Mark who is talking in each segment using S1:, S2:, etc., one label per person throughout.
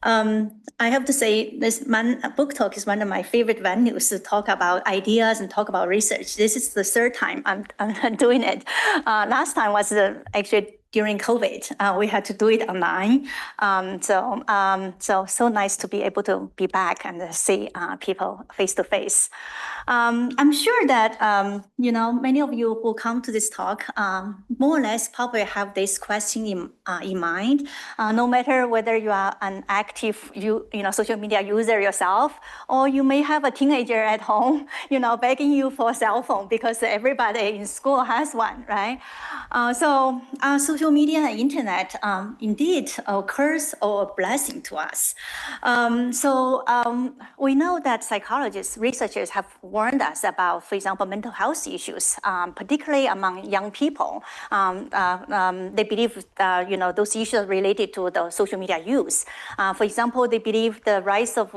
S1: I have to say this Mann book talk is one of my favorite venues to talk about ideas and talk about research. This is the third time I'm doing it. Last time was actually during COVID. We had to do it online. So nice to be able to be back and see people face to face. I'm sure that many of you who come to this talk more or less probably have this question in mind. No matter whether you are an active social media user yourself, or you may have a teenager at home, begging you for a cell phone because everybody in school has one, right? So social media and internet indeed a curse or a blessing to us. We know that psychologists, researchers have warned us about, for example, mental health issues, particularly among young people. They believe those issues are related to the social media use. For example, they believe the rise of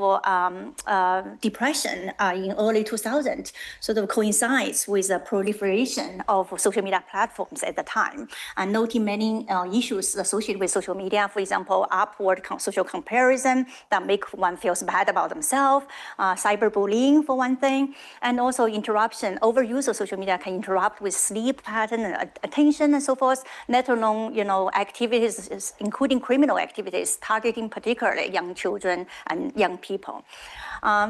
S1: depression in early 2000 sort of coincides with the proliferation of social media platforms at the time, and noting many issues associated with social media, for example, upward social comparison that make one feel bad about themselves, cyberbullying for one thing, and also interruption, overuse of social media can interrupt with sleep pattern and attention and so forth, let alone activities, including criminal activities, targeting particularly young children and young people.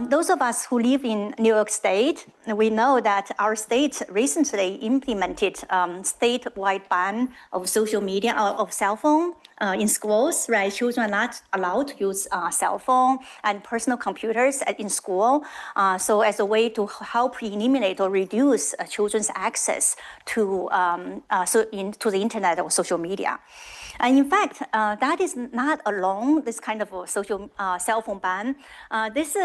S1: Those of us who live in New York State, we know that our state recently implemented statewide ban of social media, of cell phone in schools, right? Children are not allowed to use cell phone and personal computers in school. So as a way to help eliminate or reduce children's access to the internet or social media. And in fact, that is not alone, this kind of a social cell phone ban. This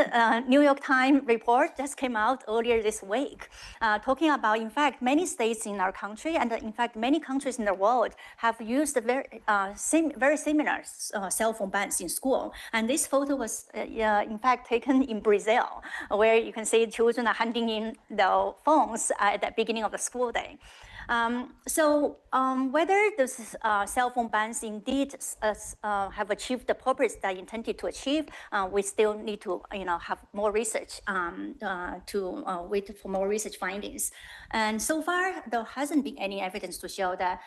S1: New York Times report just came out earlier this week, talking about, in fact, many states in our country, and in fact, many countries in the world have used very similar cell phone bans in school. And this photo was, in fact, taken in Brazil, where you can see children are handing in their phones at the beginning of the school day. Whether those cell phone bans indeed have achieved the purpose they intended to achieve, we still need to have more research to wait for more research findings. And so far, there hasn't been any evidence to show that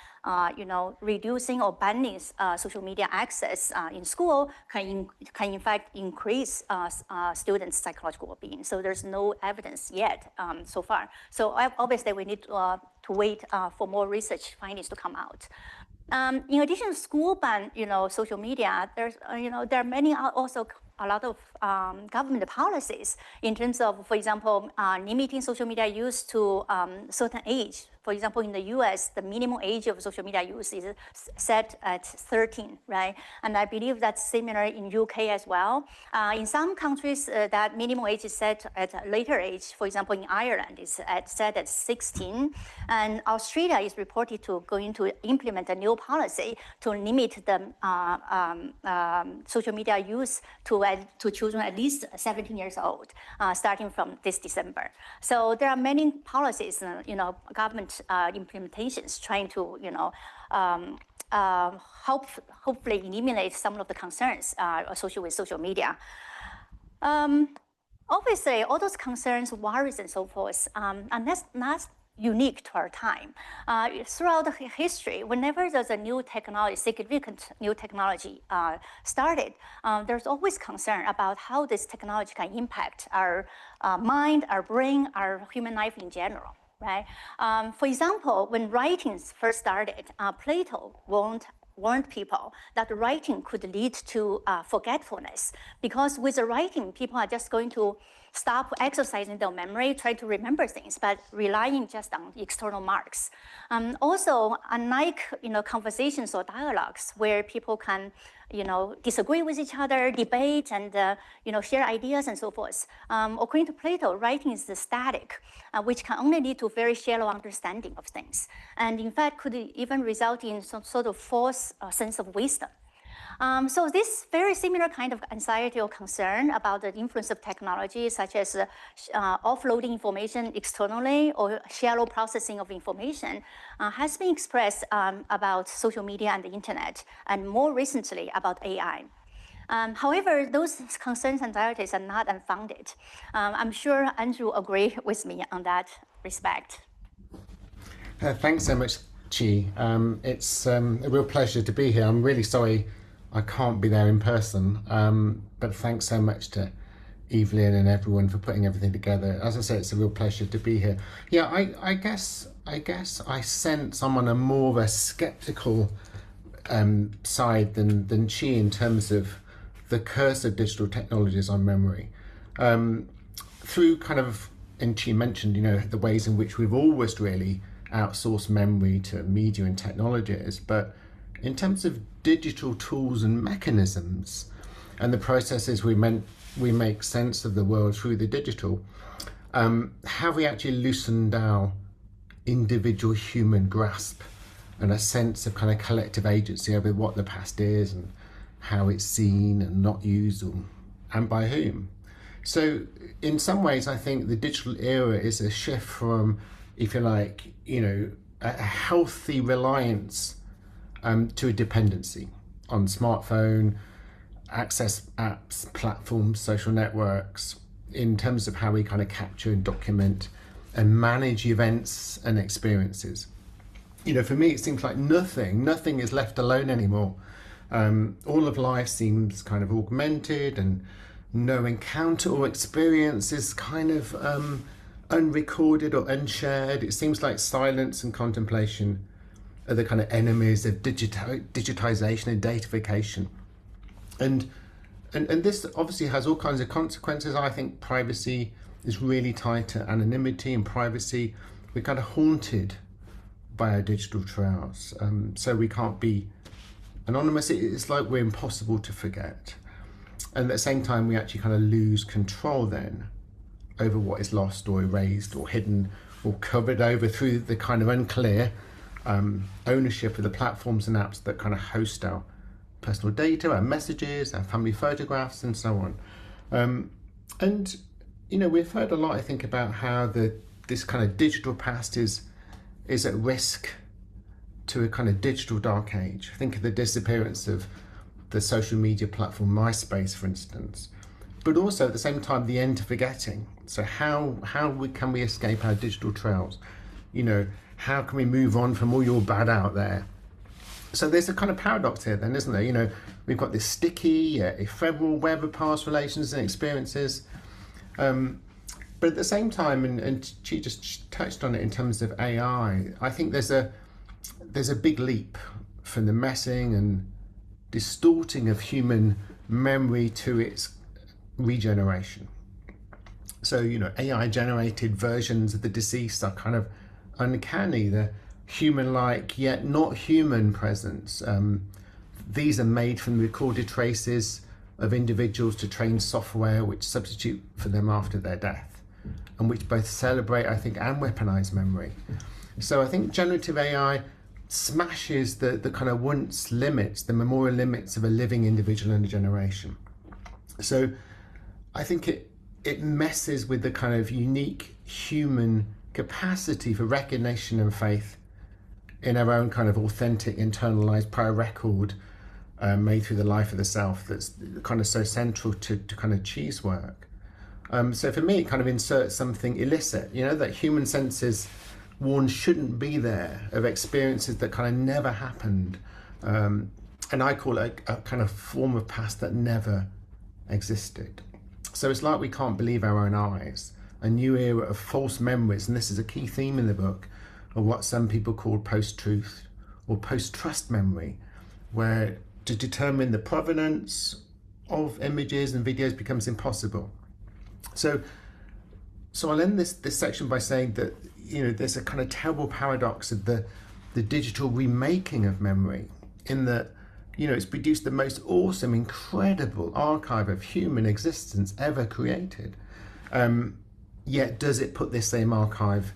S1: reducing or banning social media access in school can in fact increase students' psychological well-being. So there's no evidence yet so far. So obviously we need to wait for more research findings to come out. In addition to school ban, social media, there's, there are many also a lot of government policies in terms of, for example, limiting social media use to certain age. For example, in the US, the minimum age of social media use is set at 13, right? And I believe that's similar in UK as well. In some countries, that minimum age is set at a later age. For example, in Ireland, it's set at 16. And Australia is reported to going to implement a new policy to limit the social media use to children at least 17 years old, starting from this December. So there are many policies, government implementations trying to, hopefully eliminate some of the concerns associated with social media. Obviously, all those concerns, worries, and so forth, and that's not unique to our time. Throughout the history, whenever there's a new technology, significant new technology started, there's always concern about how this technology can impact our mind, our brain, our human life in general, right? For example, when writings first started, Plato warned people that writing could lead to forgetfulness, because with the writing, people are just going to stop exercising their memory, try to remember things, but relying just on external marks. Also, unlike conversations or dialogues where people can disagree with each other, debate, and share ideas and so forth. According to Plato, writing is static, which can only lead to very shallow understanding of things, and in fact could even result in some sort of false sense of wisdom. So this very similar kind of anxiety or concern about the influence of technology, such as offloading information externally or shallow processing of information, has been expressed about social media and the internet, and more recently about AI. However, those concerns and anxieties are not unfounded. I'm sure Andrew agrees with me on that respect.
S2: Thanks so much, Chi. It's a real pleasure to be here. I'm really sorry I can't be there in person, but thanks so much to Evelyn and everyone for putting everything together. As I say, it's a real pleasure to be here. Yeah, I guess I sense I'm on a more of a skeptical side than Chi in terms of the curse of digital technologies on memory. Through kind of, and Chi mentioned, the ways in which we've always really outsourced memory to media and technologies, but in terms of digital tools and mechanisms and the processes we make sense of the world through the digital, have we actually loosened our individual human grasp and a sense of kind of collective agency over what the past is and how it's seen and not used, and by whom? So in some ways, I think the digital era is a shift from, if you like, a healthy reliance to a dependency on smartphone, access apps, platforms, social networks, in terms of how we kind of capture and document and manage events and experiences. For me, it seems like nothing is left alone anymore. All of life seems kind of augmented, and no encounter or experience is kind of unrecorded or unshared. It seems like silence and contemplation are the kind of enemies of digitization and datafication. And this obviously has all kinds of consequences. I think privacy is really tied to anonymity and privacy. We're kind of haunted by our digital trails. So we can't be anonymous. It's like we're impossible to forget. And at the same time, we actually kind of lose control then over what is lost or erased or hidden or covered over through the kind of unclear ownership of the platforms and apps that kind of host our personal data, our messages, our family photographs, and so on. And we've heard a lot, I think, about how this kind of digital past is at risk to a kind of digital dark age. Think of the disappearance of the social media platform MySpace, for instance, but also at the same time the end to forgetting. So how can we escape our digital trails? How can we move on from all your bad out there? So there's a kind of paradox here then, isn't there? We've got this sticky, ephemeral web of past relations and experiences. But at the same time, and she just touched on it in terms of AI, I think there's a big leap from the messing and distorting of human memory to its regeneration. So, AI generated versions of the deceased are kind of uncanny. They're human-like yet not human presence. These are made from recorded traces of individuals to train software which substitute for them after their death, and which both celebrate, I think, and weaponize memory. So I think generative AI smashes the kind of once limits, the memorial limits of a living individual and a generation. So I think it messes with the kind of unique human capacity for recognition and faith in our own kind of authentic, internalized prior record made through the life of the self that's kind of so central to kind of Chi's work. So for me, it kind of inserts something illicit, that human senses warned shouldn't be there, of experiences that kind of never happened. And I call it a kind of form of past that never existed. So it's like we can't believe our own eyes. A new era of false memories, and this is a key theme in the book, of what some people call post-truth or post-trust memory, where to determine the provenance of images and videos becomes impossible. So I'll end this section by saying that there's a kind of terrible paradox of the digital remaking of memory, in that it's produced the most awesome, incredible archive of human existence ever created. Yet does it put this same archive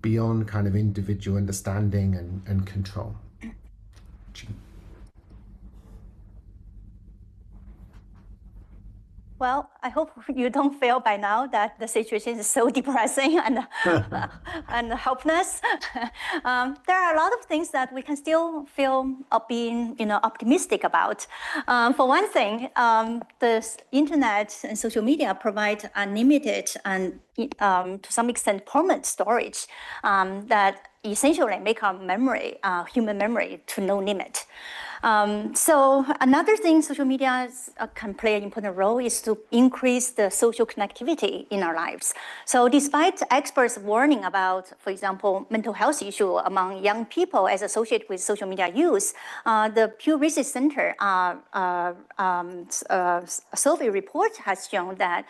S2: beyond kind of individual understanding and control?
S1: Well, I hope you don't feel by now that the situation is so depressing and and helpless. There are a lot of things that we can still feel being, optimistic about. For one thing, the internet and social media provide unlimited and to some extent permanent storage that essentially make our memory, human memory, to no limit. So another thing social media can play an important role is to increase the social connectivity in our lives. So despite experts warning about, for example, mental health issue among young people as associated with social media use, the Pew Research Center survey report has shown that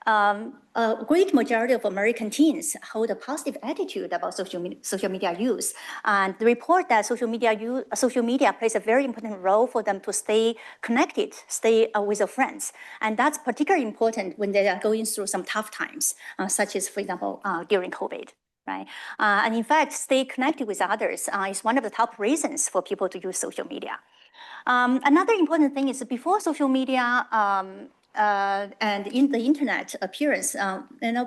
S1: a great majority of American teens hold a positive attitude about social media use, and the report that social media plays a very important role for them to stay connected, stay with their friends, and that's particularly important when they are going through some tough times, such as, for example, during COVID. Right, and in fact, stay connected with others is one of the top reasons for people to use social media. Another important thing is before social media and in the internet appearance,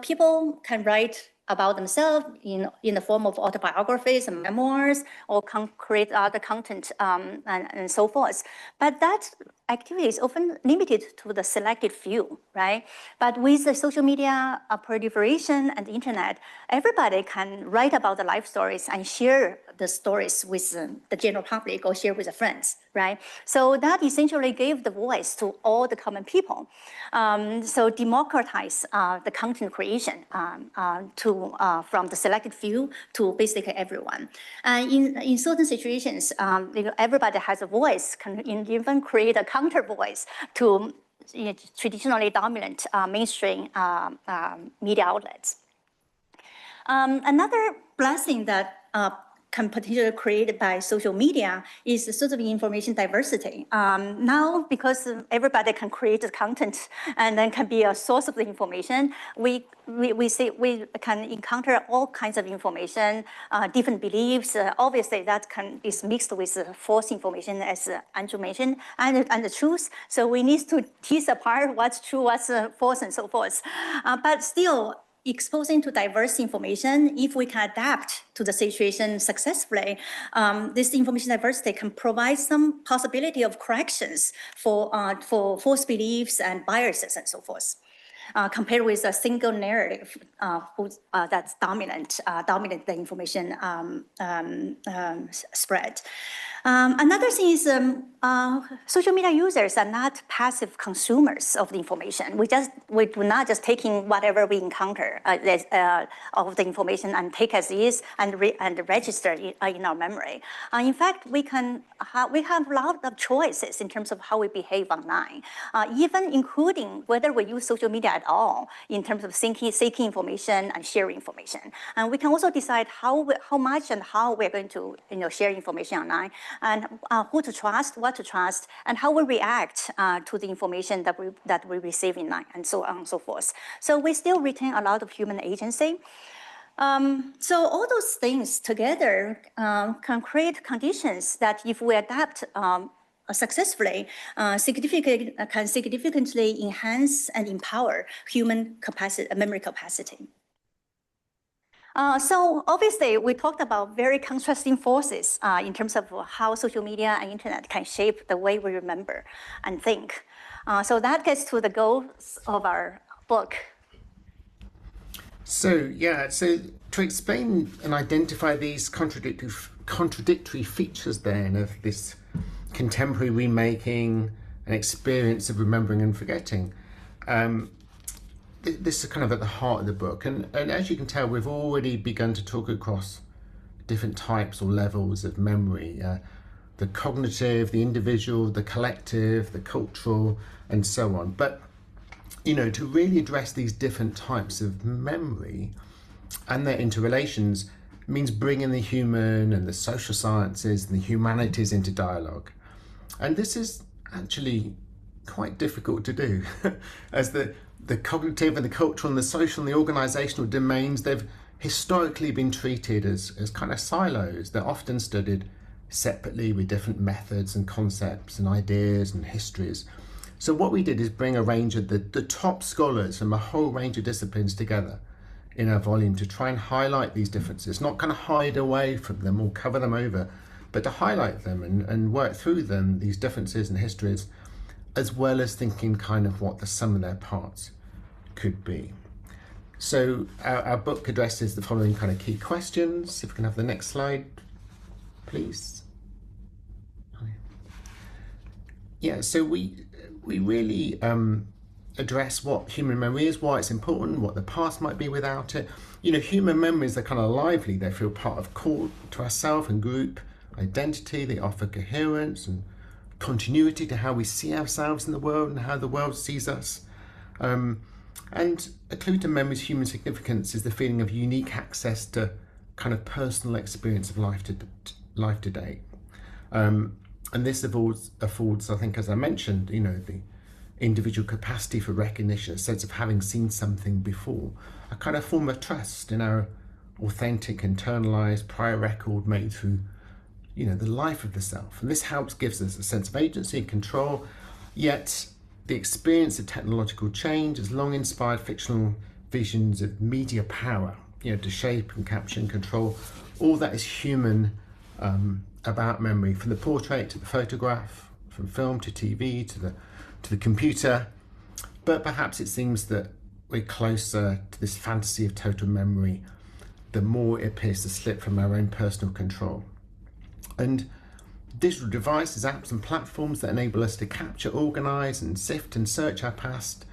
S1: people can write about themselves in the form of autobiographies and memoirs, or create other content and so forth. But that activity is often limited to the selected few, right? But with the social media proliferation and the internet, everybody can write about the life stories and share the stories with the general public or share with their friends, right? So that essentially gave the voice to all the common people. So democratize the content creation from the selected few to basically everyone. And in certain situations, everybody has a voice, can even create a counter voice to traditionally dominant mainstream media outlets. Another blessing that can potentially created by social media is sort of information diversity. Now, because everybody can create the content and then can be a source of the information, we can encounter all kinds of information, different beliefs. Obviously, that is mixed with false information, as Andrew mentioned, and the truth. So we need to tease apart what's true, what's false, and so forth. But still, exposing to diverse information, if we can adapt to the situation successfully, this information diversity can provide some possibility of corrections for false beliefs and biases and so forth. Compared with a single narrative that's dominant the information spread. Another thing is social media users are not passive consumers of the information. We do not just taking whatever we encounter of the information and take as is and register in our memory. In fact, we have a lot of choices in terms of how we behave online, even including whether we use social media at all in terms of seeking information and sharing information. And we can also decide how much and how we're going to share information online, and who to trust, what to trust, and how we react to the information that we receive online, and so on and so forth. So we still retain a lot of human agency. So all those things together can create conditions that, if we adapt successfully, can significantly enhance and empower human memory capacity. So obviously, we talked about very contrasting forces in terms of how social media and internet can shape the way we remember and think. So that gets to the goals of our book.
S2: So to explain and identify these contradictory features then of this contemporary remaking and experience of remembering and forgetting, this is kind of at the heart of the book, and as you can tell, we've already begun to talk across different types or levels of memory, the cognitive, the individual, the collective, the cultural, and so on. But to really address these different types of memory and their interrelations means bringing the human and the social sciences and the humanities into dialogue. And this is actually quite difficult to do, as the cognitive and the cultural and the social and the organizational domains, they've historically been treated as kind of silos. They're often studied separately with different methods and concepts and ideas and histories. So what we did is bring a range of the top scholars from a whole range of disciplines together in our volume to try and highlight these differences, not kind of hide away from them or cover them over, but to highlight them and work through them, these differences and histories, as well as thinking kind of what the sum of their parts could be. So our book addresses the following kind of key questions. If we can have the next slide, please. Yeah, so we really address what human memory is, why it's important, what the past might be without it. You know, human memories are kind of lively. They feel part of core to ourself and group identity. They offer coherence and continuity to how we see ourselves in the world and how the world sees us. And a clue to memory's human significance is the feeling of unique access to kind of personal experience of life to date. And this affords, I think, as I mentioned, you know, the individual capacity for recognition, a sense of having seen something before, a kind of form of trust in our authentic, internalized prior record made through, you know, the life of the self. And this gives us a sense of agency and control, yet the experience of technological change has long inspired fictional visions of media power, you know, to shape and capture and control all that is human about memory, from the portrait to the photograph, from film to TV to the computer. But perhaps it seems that we're closer to this fantasy of total memory the more it appears to slip from our own personal control. And digital devices, apps and platforms that enable us to capture, organize and sift and search our past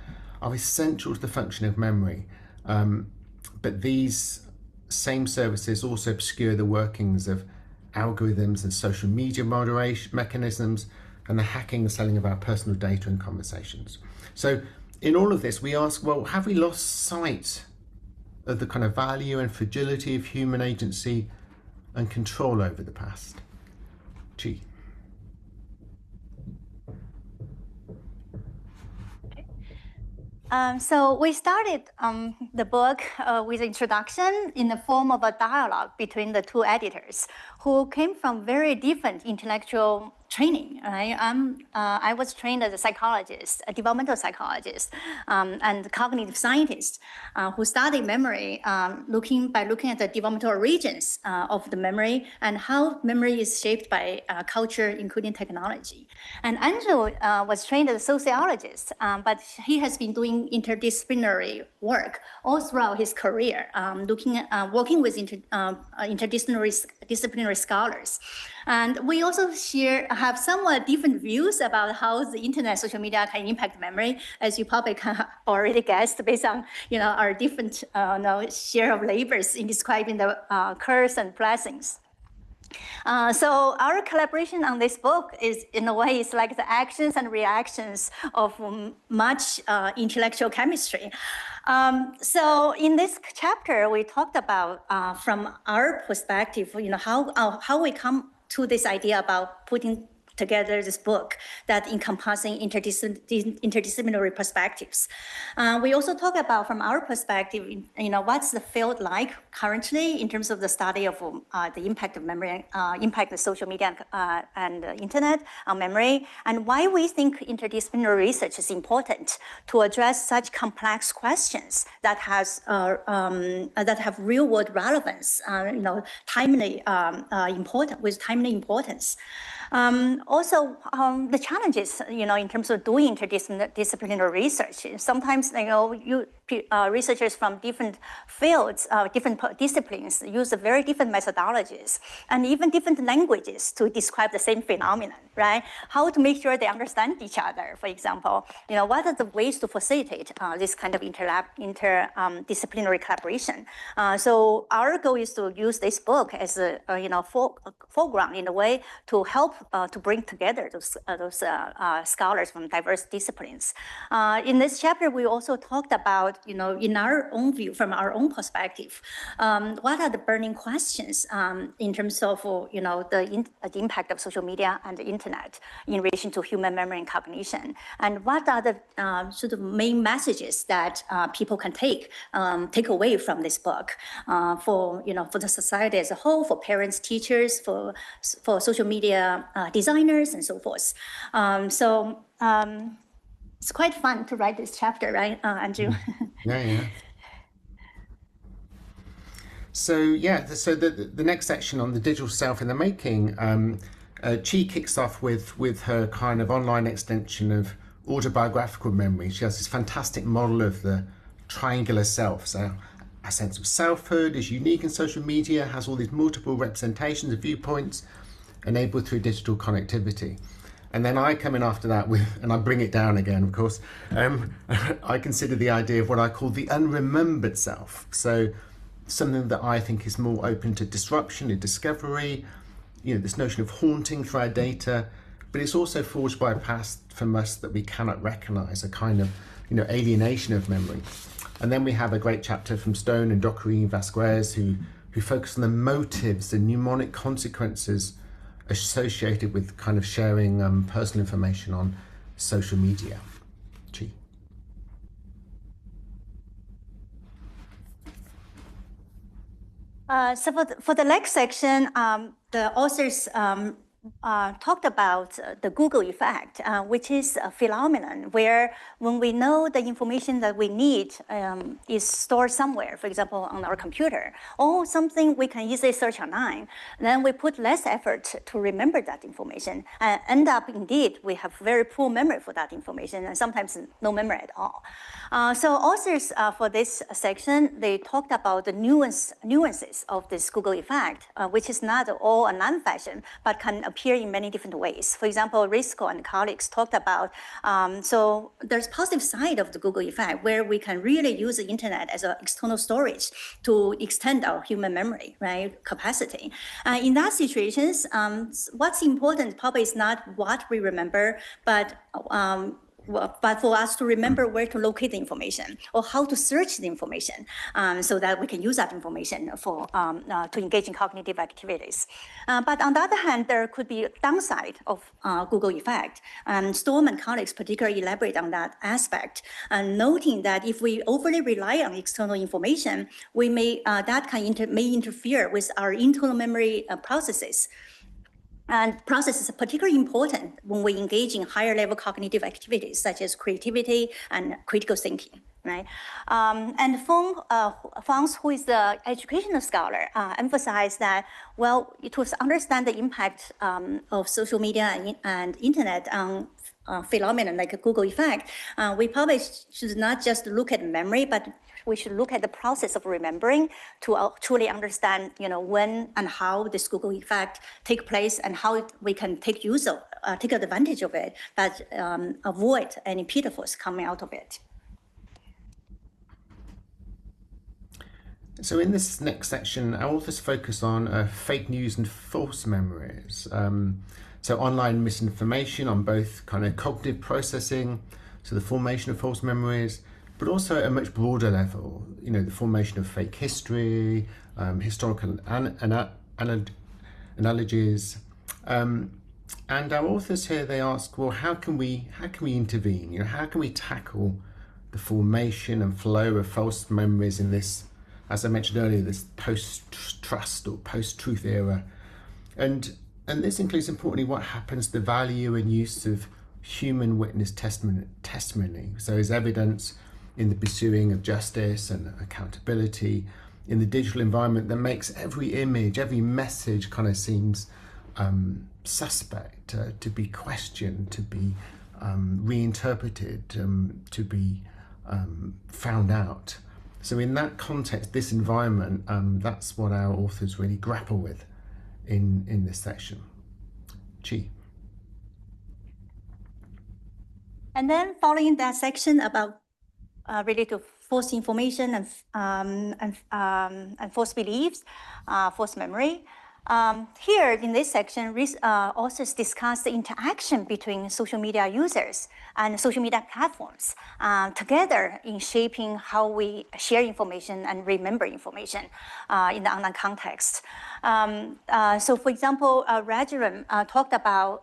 S2: are essential to the function of memory. But these same services also obscure the workings of algorithms and social media moderation mechanisms and the hacking and selling of our personal data and conversations. So in all of this, we ask, well, have we lost sight of the kind of value and fragility of human agency and control over the past? Chi.
S1: So we started the book with introduction in the form of a dialogue between the two editors who came from very different intellectual training. Right? I was trained as a psychologist, a developmental psychologist, and cognitive scientist who studied memory, looking at the developmental regions of the memory and how memory is shaped by culture, including technology. And Andrew was trained as a sociologist, but he has been doing interdisciplinary work all throughout his career, working with interdisciplinary scholars. And we also have somewhat different views about how the internet, social media can impact memory, as you probably can already guessed based on our different share of labors in describing the curse and blessings. So our collaboration on this book is, in a way, it's like the actions and reactions of much intellectual chemistry. So in this chapter, we talked about, from our perspective, how we come to this idea about putting together this book that encompassing interdisciplinary perspectives. We also talk about, from our perspective, what's the field like currently in terms of the study of the impact of memory, impact of social media and the internet on memory, and why we think interdisciplinary research is important to address such complex questions that have real-world relevance, timely importance. Also, the challenges, in terms of doing interdisciplinary research. Sometimes, researchers from different fields, different disciplines use very different methodologies and even different languages to describe the same phenomenon, right? How to make sure they understand each other, for example. What are the ways to facilitate this kind of interdisciplinary collaboration? So our goal is to use this book as a foreground in a way to help to bring together those scholars from diverse disciplines. In this chapter, we also talked about, in our own view, from our own perspective, what are the burning questions in terms of, the impact of social media and the internet in relation to human memory and cognition, and what are the sort of main messages that people can take away from this book for the society as a whole, for parents, teachers, for social media designers, and so forth. It's quite fun to write this chapter, right, Andrew?
S2: Yeah. So the next section on the digital self in the making, Chi kicks off with her kind of online extension of autobiographical memory. She has this fantastic model of the triangular self. So a sense of selfhood is unique in social media, has all these multiple representations of viewpoints enabled through digital connectivity. And then I come in after that with, and I bring it down again, of course, I consider the idea of what I call the unremembered self. So something that I think is more open to disruption and discovery, this notion of haunting through our data, but it's also forged by a past from us that we cannot recognize, a kind of, alienation of memory. And then we have a great chapter from Stone and Dockery Vasquez who focus on the motives, the mnemonic consequences associated with kind of sharing personal information on social media. Chi.
S1: So for the next section, the authors talked about the Google effect, which is a phenomenon where when we know the information that we need is stored somewhere, for example, on our computer, or something we can easily search online, then we put less effort to remember that information and end up, indeed, we have very poor memory for that information and sometimes no memory at all. So authors for this section, they talked about the nuances of this Google effect, which is not all a non-fashion, but can appear in many different ways. For example, Risco and colleagues talked about, so there's positive side of the Google effect where we can really use the internet as an external storage to extend our human memory, right, capacity. In that situations, what's important probably is not what we remember, but for us to remember where to locate the information or how to search the information so that we can use that information for to engage in cognitive activities. But on the other hand, there could be a downside of Google effect. Storm and colleagues particularly elaborate on that aspect, noting that if we overly rely on external information, we may may interfere with our internal memory processes. And processes are particularly important when we engage in higher level cognitive activities such as creativity and critical thinking, right? And Fong, who is the educational scholar, emphasized that, well, to understand the impact of social media and internet on phenomenon like a Google effect, we probably should not just look at memory, but we should look at the process of remembering to truly understand, when and how this Google effect take place and how we can take advantage of it, but avoid any pitfalls coming out of it.
S2: So in this next section, our authors focus on fake news and false memories. So online misinformation on both kind of cognitive processing, so the formation of false memories, but also at a much broader level, the formation of fake history, historical analogies. And our authors here, they ask, well, how can we intervene? How can we tackle the formation and flow of false memories in this, as I mentioned earlier, this post-trust or post-truth era? And this includes, importantly, what happens to the value and use of human witness testimony. So as evidence in the pursuing of justice and accountability in the digital environment that makes every image, every message kind of seems suspect, to be questioned, to be reinterpreted, to be found out. So in that context, this environment, that's what our authors really grapple with in this section. Chi.
S1: And then following that section about related to false information and false beliefs, false memory. Here in this section, authors discuss the interaction between social media users and social media platforms together in shaping how we share information and remember information in the online context. So for example, Rajaram talked about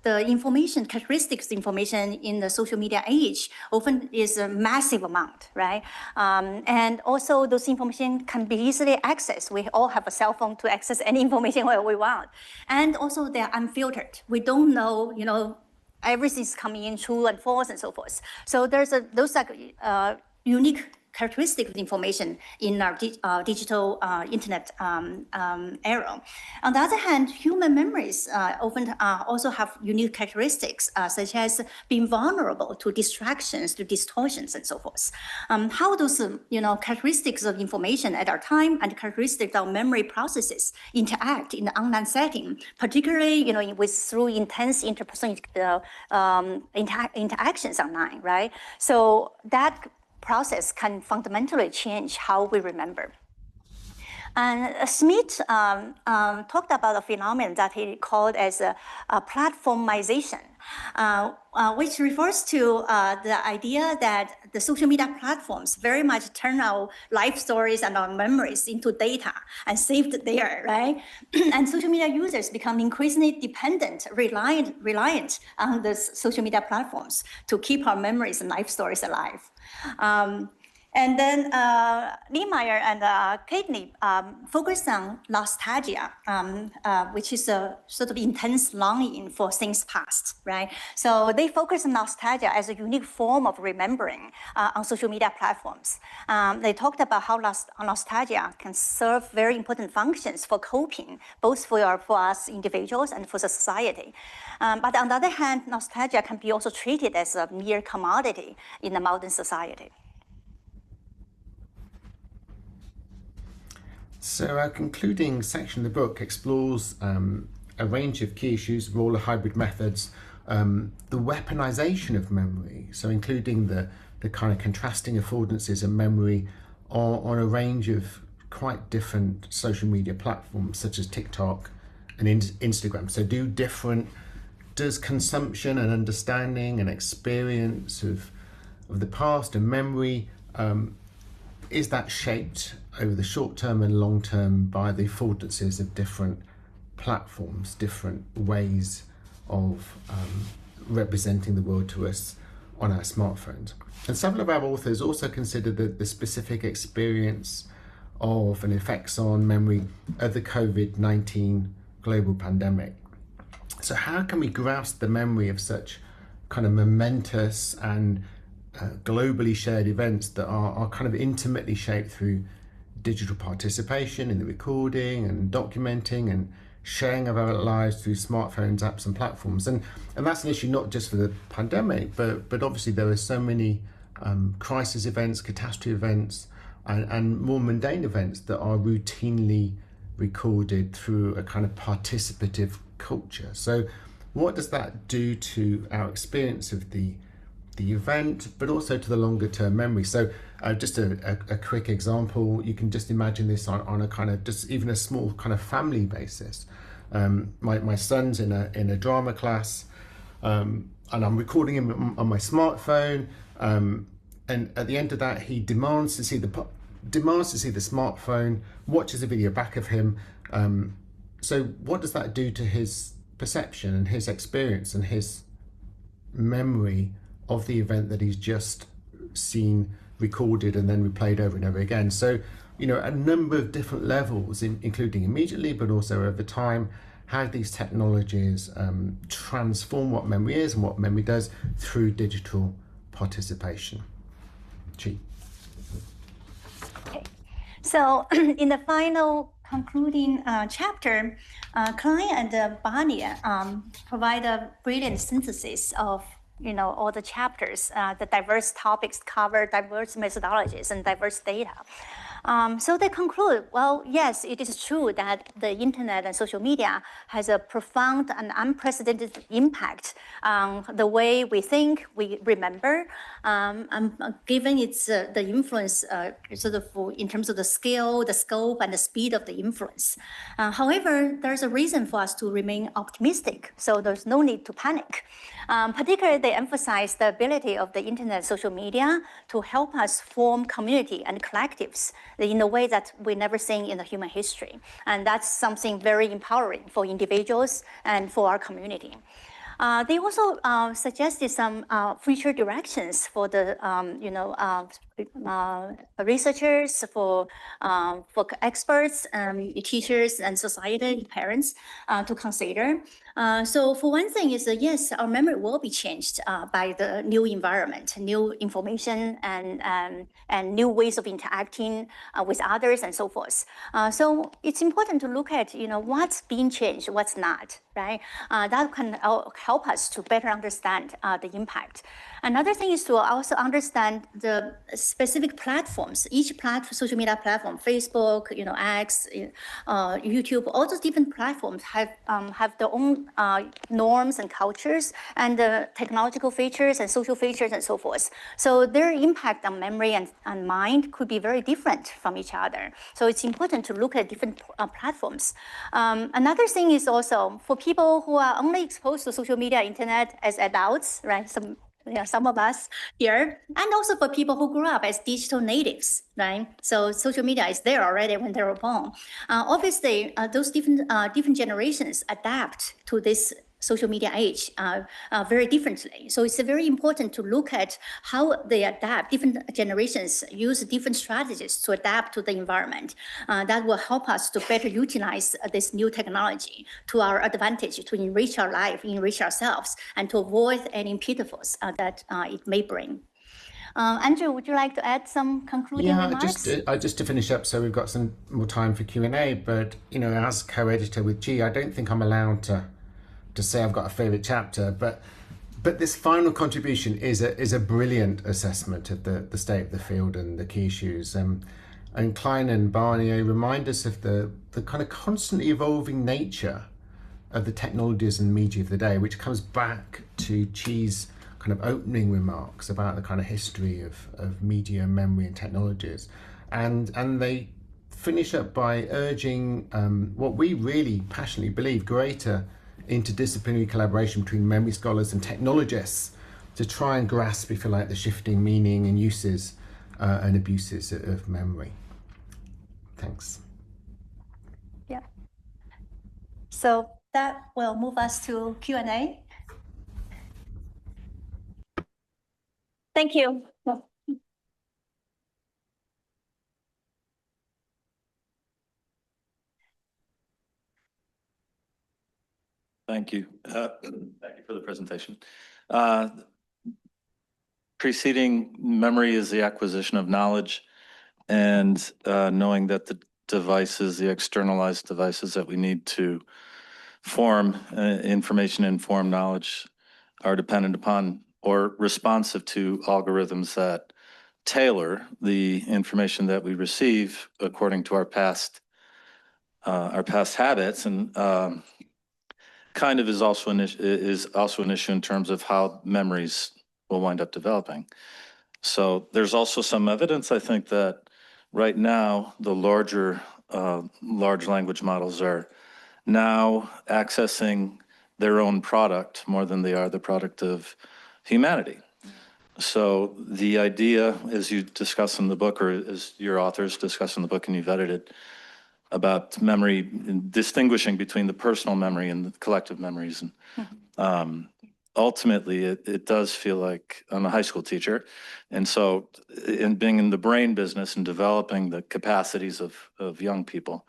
S1: the information, characteristics information in the social media age often is a massive amount, right? And also those information can be easily accessed. We all have a cell phone to access any information where we want. And also they're unfiltered. We don't know, everything's coming in true and false and so forth. So there's those unique characteristic of information in our digital internet era. On the other hand, human memories often also have unique characteristics, such as being vulnerable to distractions, to distortions, and so forth. How those characteristics of information at our time and characteristics of memory processes interact in the online setting, particularly through intense interpersonal interactions online, right? So that process can fundamentally change how we remember. And Smith talked about a phenomenon that he called as a platformization, which refers to the idea that the social media platforms very much turn our life stories and our memories into data and saved there, right? And social media users become increasingly dependent, reliant on the social media platforms to keep our memories and life stories alive. And then Niemeyer and Kadney focused on nostalgia, which is a sort of intense longing for things past, right? So they focus on nostalgia as a unique form of remembering on social media platforms. They talked about how nostalgia can serve very important functions for coping, both for us individuals and for the society. But on the other hand, nostalgia can be also treated as a mere commodity in the modern society.
S2: So our concluding section of the book explores a range of key issues, role of hybrid methods, the weaponization of memory, so including the kind of contrasting affordances of memory on a range of quite different social media platforms such as TikTok and Instagram. So does consumption and understanding and experience of the past and memory, is that shaped over the short term and long term by the affordances of different platforms, different ways of representing the world to us on our smartphones? And several of our authors also consider the specific experience of and effects on memory of the COVID-19 global pandemic. So how can we grasp the memory of such kind of momentous and globally shared events that are kind of intimately shaped through digital participation in the recording and documenting and sharing of our lives through smartphones, apps and platforms? And that's an issue not just for the pandemic, but obviously there are so many crisis events, catastrophe events, and more mundane events that are routinely recorded through a kind of participative culture. So what does that do to our experience of the event, but also to the longer term memory? So just a quick example, you can just imagine this on a kind of just even a small kind of family basis. My son's in a drama class, and I'm recording him on my smartphone, and at the end of that he demands to see the smartphone, watches a video back of him. So what does that do to his perception and his experience and his memory of the event that he's just seen recorded and then replayed over and over again? So, a number of different levels, including immediately, but also over time, how these technologies transform what memory is and what memory does through digital participation. Chi.
S1: Okay, so in the final concluding chapter, Klein and Barnier provide a brilliant synthesis of all the chapters, the diverse topics cover, diverse methodologies and diverse data. So they conclude, well, yes, it is true that the internet and social media has a profound and unprecedented impact on the way we think, we remember, given its the influence sort of in terms of the scale, the scope, and the speed of the influence. However, there's a reason for us to remain optimistic, so there's no need to panic. Particularly, they emphasize the ability of the internet and social media to help us form community and collectives in a way that we've never seen in the human history. And that's something very empowering for individuals and for our community. They also suggested some future directions for the researchers, for experts, teachers, and society, parents to consider. So for one thing is that, yes, our memory will be changed by the new environment, new information, and new ways of interacting with others and so forth. So it's important to look at, what's being changed, what's not, right? That can help us to better understand the impact. Another thing is to also understand the specific platforms. Each social media platform, Facebook, X, YouTube, all those different platforms have their own norms and cultures and technological features and social features and so forth. So their impact on memory and mind could be very different from each other. So it's important to look at different platforms. Another thing is also for people who are only exposed to social media, internet as adults, right? Some of us here, and also for people who grew up as digital natives, right? So social media is there already when they were born. Obviously, those different generations adapt to this social media age very differently. So it's very important to look at how they adapt. Different generations use different strategies to adapt to the environment. That will help us to better utilize this new technology to our advantage, to enrich our life, enrich ourselves, and to avoid any pitfalls that it may bring. Andrew, would you like to add some concluding remarks?
S2: Just to finish up, so we've got some more time for Q&A, but as co-editor with G, I don't think I'm allowed to say I've got a favorite chapter, but this final contribution is a brilliant assessment of the state of the field and the key issues. And Klein and Barnier remind us of the kind of constantly evolving nature of the technologies and media of the day, which comes back to Chi's kind of opening remarks about the kind of history of media, memory, and technologies. And they finish up by urging what we really passionately believe, greater interdisciplinary collaboration between memory scholars and technologists to try and grasp, if you like, the shifting meaning and uses and abuses of memory. Thanks.
S1: Yeah. So that will move us to Q&A. Thank you.
S3: Thank you. Thank you for the presentation. Preceding memory is the acquisition of knowledge, and knowing that the devices, the externalized devices that we need to form information, inform knowledge, are dependent upon or responsive to algorithms that tailor the information that we receive according to our past habits, and kind of is also an issue in terms of how memories will wind up developing. So there's also some evidence, I think, that right now the large language models are now accessing their own product more than they are the product of humanity. So the idea, as you discuss in the book, or as your authors discuss in the book and you've edited, about memory, distinguishing between the personal memory and the collective memories. And ultimately, it does feel like I'm a high school teacher. And so in being in the brain business and developing the capacities of young people,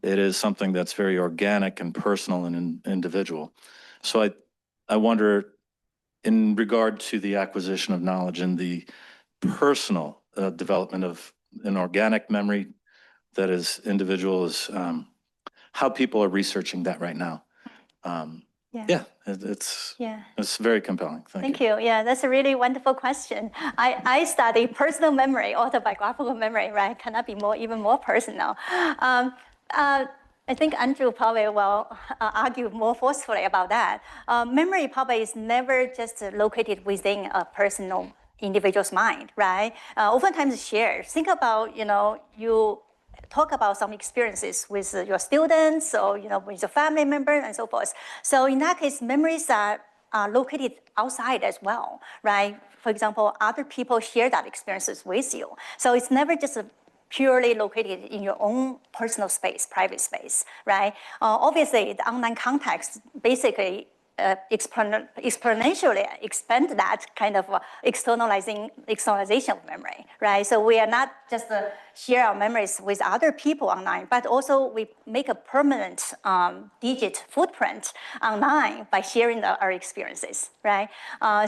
S3: it is something that's very organic and personal and individual. So I wonder, in regard to the acquisition of knowledge and the personal development of an organic memory that is individual, is how people are researching that right now. It's very compelling. Thank you.
S1: Yeah, that's a really wonderful question. I study personal memory, autobiographical memory, right? Cannot be even more personal. I think Andrew probably will argue more forcefully about that. Memory probably is never just located within a personal individual's mind, right? Oftentimes shared. Think about, you talk about some experiences with your students or, with your family members and so forth. So in that case, memories are located outside as well, right? For example, other people share that experiences with you. So it's never just purely located in your own personal space, private space, right? Obviously, the online context basically exponentially expand that kind of externalization of memory, right? So we are not just share our memories with other people online, but also we make a permanent digit footprint online by sharing our experiences, right?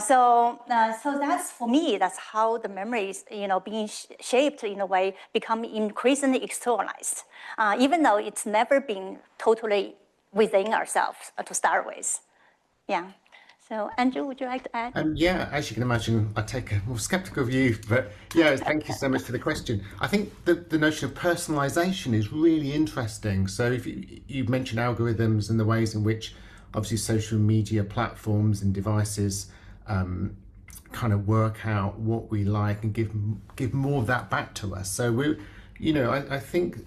S1: So that's, for me, that's how the memories, being shaped in a way, become increasingly externalized, even though it's never been totally within ourselves to start with. Yeah. So Andrew, would you like to add?
S2: Yeah, as you can imagine, I take a more skeptical view, but yeah, thank you so much for the question. I think the notion of personalization is really interesting. So if you mentioned algorithms and the ways in which obviously social media platforms and devices kind of work out what we like and give more of that back to us. So I think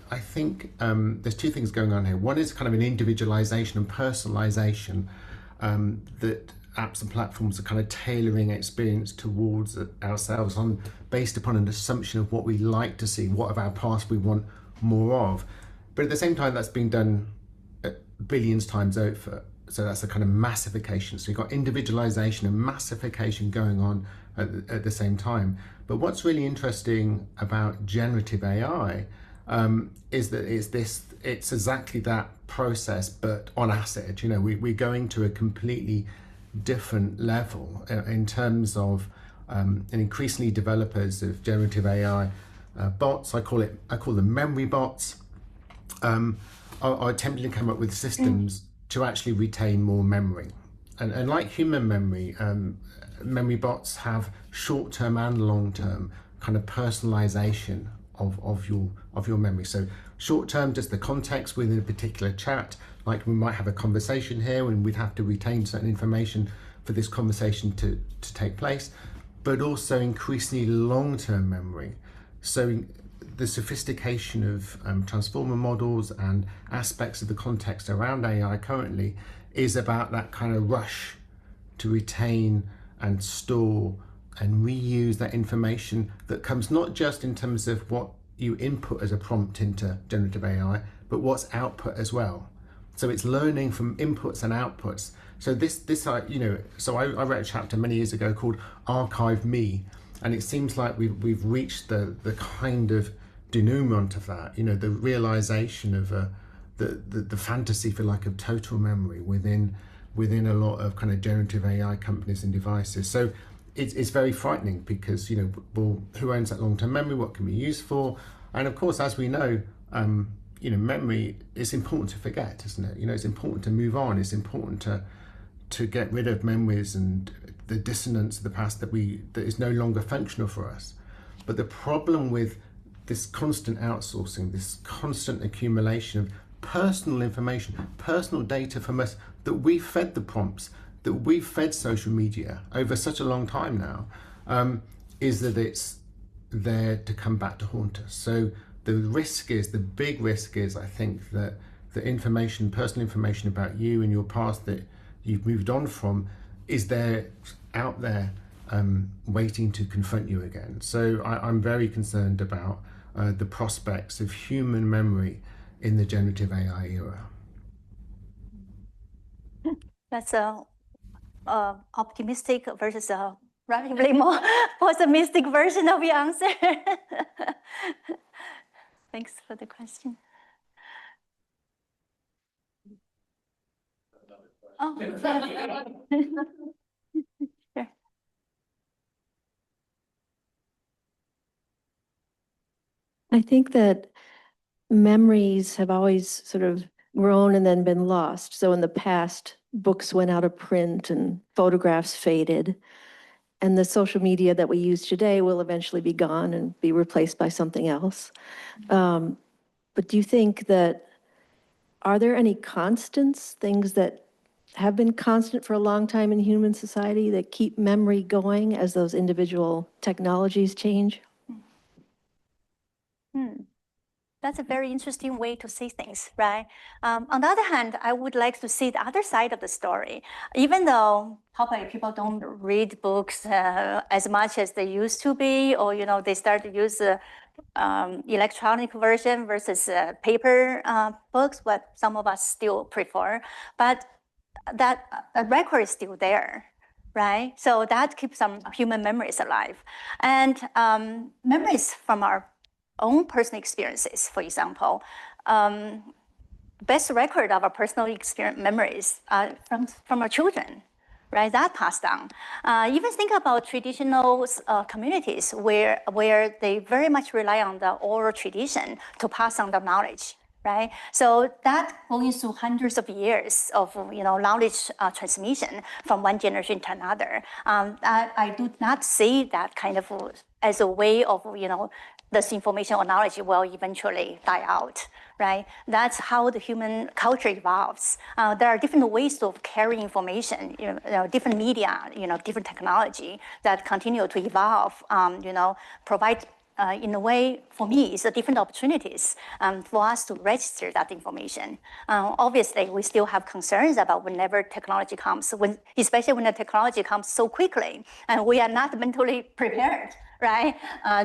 S2: there's two things going on here. One is kind of an individualization and personalization that apps and platforms are kind of tailoring experience towards ourselves based upon an assumption of what we like to see, what of our past we want more of. But at the same time, that's being done billions times over. So that's a kind of massification. So you've got individualization and massification going on at the same time. But what's really interesting about generative AI is that it's exactly that process, but on acid. We're going to a completely different level in terms of and increasingly developers of generative AI bots. I call them memory bots. Are attempting to come up with systems to actually retain more memory, and like human memory, memory bots have short-term and long-term kind of personalization of your memory. So short-term, just the context within a particular chat, like we might have a conversation here and we'd have to retain certain information for this conversation to take place, but also increasingly long-term memory. So the sophistication of transformer models and aspects of the context around AI currently is about that kind of rush to retain and store and reuse that information that comes not just in terms of what you input as a prompt into generative AI, but what's output as well. So it's learning from inputs and outputs. So so I wrote a chapter many years ago called Archive Me, and it seems like we've reached the kind of denouement of that, the realization of the fantasy, if you like, of total memory within a lot of kind of generative AI companies and devices. So it's very frightening because, well, who owns that long-term memory? What can be used for? And of course, as we know, memory is important to forget, isn't it? It's important to move on. It's important to get rid of memories and the dissonance of the past that is no longer functional for us. But the problem with this constant outsourcing, this constant accumulation of personal information, personal data from us that we've fed the prompts, that we've fed social media over such a long time now, is that it's there to come back to haunt us. So the big risk is, I think, that the information, personal information about you and your past that you've moved on from is out there waiting to confront you again. So I'm very concerned about the prospects of human memory in the generative AI era.
S1: That's a optimistic versus a relatively more pessimistic version of your answer. Thanks for the question. Oh, sure.
S4: I think that memories have always sort of grown and then been lost. So in the past, books went out of print and photographs faded. And the social media that we use today will eventually be gone and be replaced by something else. But do you think that, are there any constants, things that have been constant for a long time in human society that keep memory going as those individual technologies change?
S1: That's a very interesting way to see things, right? On the other hand, I would like to see the other side of the story. Even though probably people don't read books as much as they used to be, or they start to use electronic version versus paper books, what some of us still prefer. But that record is still there, right? So that keeps some human memories alive. And memories from our own personal experiences, for example, best record of our personal experience memories from our children, right? That passed down. Even think about traditional communities where they very much rely on the oral tradition to pass on the knowledge, right? So that going through hundreds of years of knowledge transmission from one generation to another. I do not see that kind of as a way of this information or knowledge will eventually die out, right? That's how the human culture evolves. There are different ways of carrying information, different media, different technology that continue to evolve, provide in a way, for me, it's a different opportunities for us to register that information. Obviously, we still have concerns about whenever technology comes, especially when the technology comes so quickly, and we are not mentally prepared, right,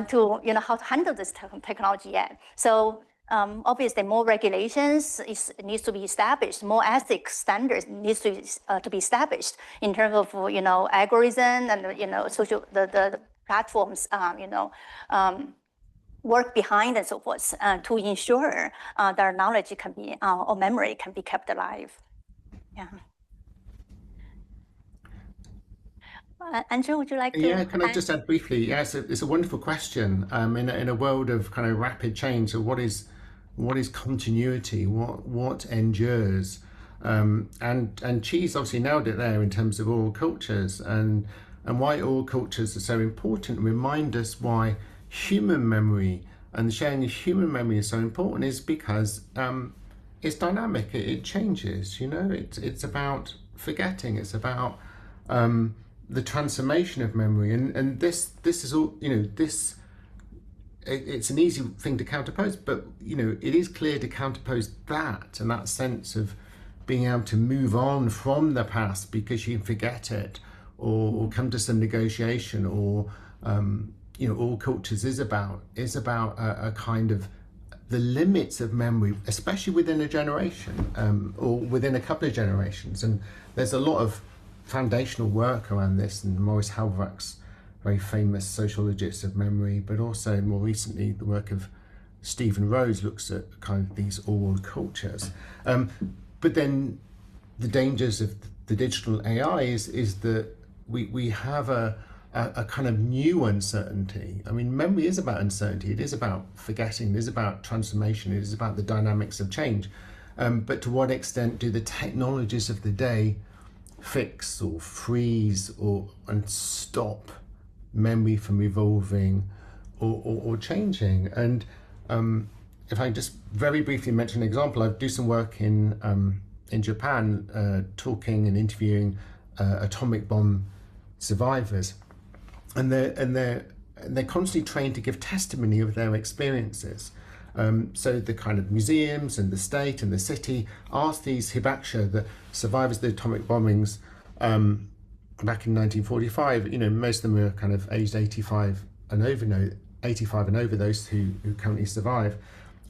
S1: to how to handle this technology yet. So obviously, more regulations needs to be established, more ethics standards needs to be established in terms of algorithm and social the platforms work behind and so forth to ensure their knowledge can be or memory can be kept alive. Yeah. Andrew, would you like to?
S2: Yeah, can I just add briefly? Yes, it's a wonderful question. In a world of kind of rapid change, so what is continuity? What endures? And Cheese obviously nailed it there in terms of oral cultures and why oral cultures are so important. Remind us why human memory and sharing human memory is so important is because it's dynamic. It changes. It's about forgetting. It's about the transformation of memory, and this is all. It's an easy thing to counterpose, but it is clear to counterpose that and that sense of being able to move on from the past because you can forget it or come to some negotiation or all cultures is about a kind of the limits of memory, especially within a generation or within a couple of generations. And there's a lot of foundational work around this, and Maurice Halbwach's very famous sociologist of memory, but also more recently the work of Stephen Rose looks at kind of these oral cultures. But then the dangers of the digital AI is that we have a kind of new uncertainty. I mean, memory is about uncertainty. It is about forgetting. It is about transformation. It is about the dynamics of change. But to what extent do the technologies of the day fix or freeze and stop memory from evolving or changing? And if I just very briefly mention an example, I do some work in Japan, talking and interviewing atomic bomb survivors, and they're constantly trained to give testimony of their experiences. So the kind of museums and the state and the city asked these hibakusha, the survivors of the atomic bombings, back in 1945. Most of them were kind of aged 85 and over, those who currently survive,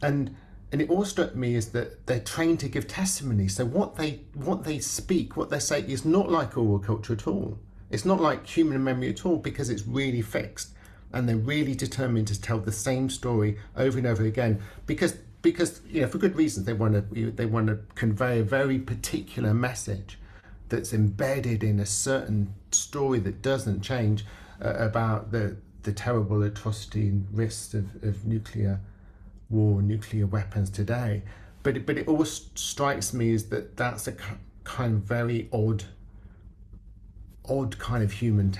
S2: and it all struck me is that they're trained to give testimony. So what they speak, what they say, is not like oral culture at all. It's not like human memory at all, because it's really fixed, and they're really determined to tell the same story over and over again, because for good reasons. They want to convey a very particular message that's embedded in a certain story that doesn't change, about the terrible atrocity and risks of nuclear war, nuclear weapons today. But it always strikes me is that's a kind of very odd kind of human